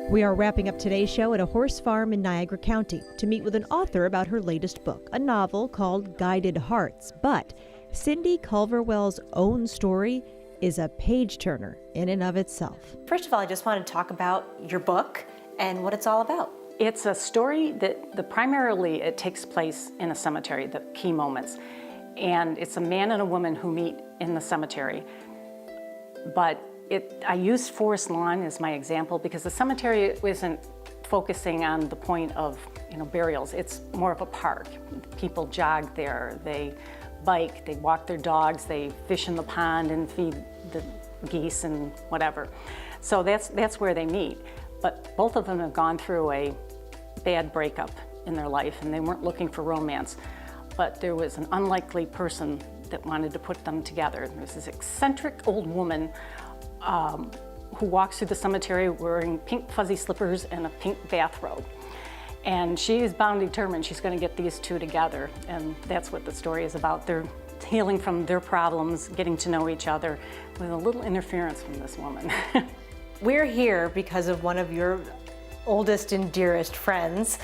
We are wrapping up today's show at a horse farm in Niagara County to meet with an author about her latest book, a novel called Guided Hearts. But Cindy Culverwell's own story is a page-turner in and of itself. First of all, I just want to talk about your book and what it's all about. It's a story that primarily it takes place in a cemetery, the key moments. And it's a man and a woman who meet in the cemetery. But I used forest lawn as my example because the cemetery isn't focusing on the point of burials. It's more of a park. People jog there, they bike, they walk their dogs, they fish in the pond and feed the geese and whatever. So that's where they meet. But both of them have gone through a bad breakup in their life and they weren't looking for romance. But there was an unlikely person that wanted to put them together. There's this eccentric old woman who walks through the cemetery wearing pink fuzzy slippers and a pink bathrobe. And she is bound and determined she's going to get these two together, and that's what the story is about. They're healing from their problems, getting to know each other with a little interference from this woman. We're here because of one of your oldest and dearest friends,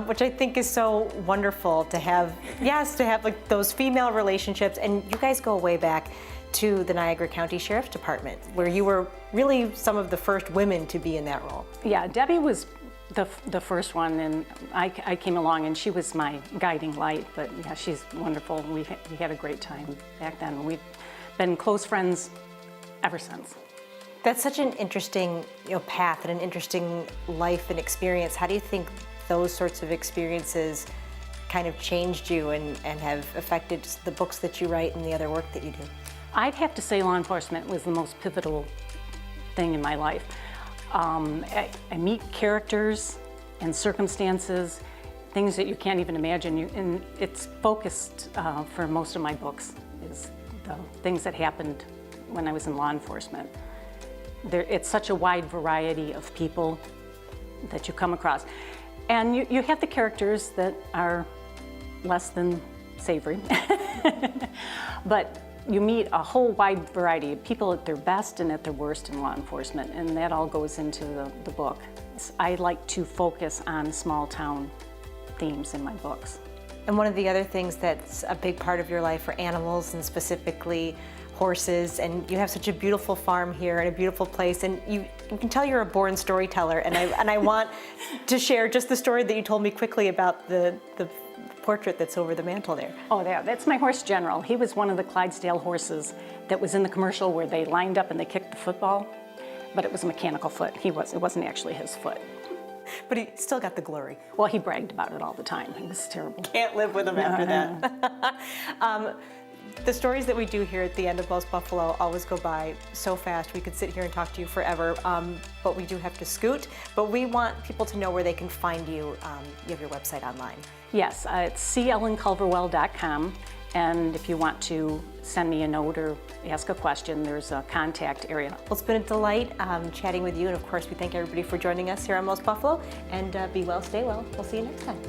which I think is so wonderful to have, to have like those female relationships. And you guys go way back to the Niagara County Sheriff's Department, where you were really some of the first women to be in that role. Yeah, Debbie was the first one, and I came along and she was my guiding light, but yeah, she's wonderful. We had a great time back then. We've been close friends ever since. That's such an interesting path and an interesting life and experience. How do you think those sorts of experiences kind of changed you and have affected the books that you write and the other work that you do? I'd have to say law enforcement was the most pivotal thing in my life. I meet characters and circumstances, things that you can't even imagine. And it's focused for most of my books, is the things that happened when I was in law enforcement. It's such a wide variety of people that you come across. And you have the characters that are less than savory. But you meet a whole wide variety of people at their best and at their worst in law enforcement, and that all goes into the book. I like to focus on small town themes in my books. And one of the other things that's a big part of your life are animals, and specifically horses, and you have such a beautiful farm here and a beautiful place, and you can tell you're a born storyteller, and I want to share just the story that you told me quickly about the portrait that's over the mantle there. Oh, that's my horse General. He was one of the Clydesdale horses that was in the commercial where they lined up and they kicked the football, but it was a mechanical foot. It wasn't actually his foot. But he still got the glory. Well, he bragged about it all the time. It was terrible. Can't live with him after that. The stories that we do here at the end of Most Buffalo always go by so fast. We could sit here and talk to you forever, but we do have to scoot. But we want people to know where they can find you. You have your website online. Yes, it's cellenculverwell.com. And if you want to send me a note or ask a question, there's a contact area. Well, it's been a delight chatting with you. And of course, we thank everybody for joining us here on Most Buffalo. And be well, stay well. We'll see you next time.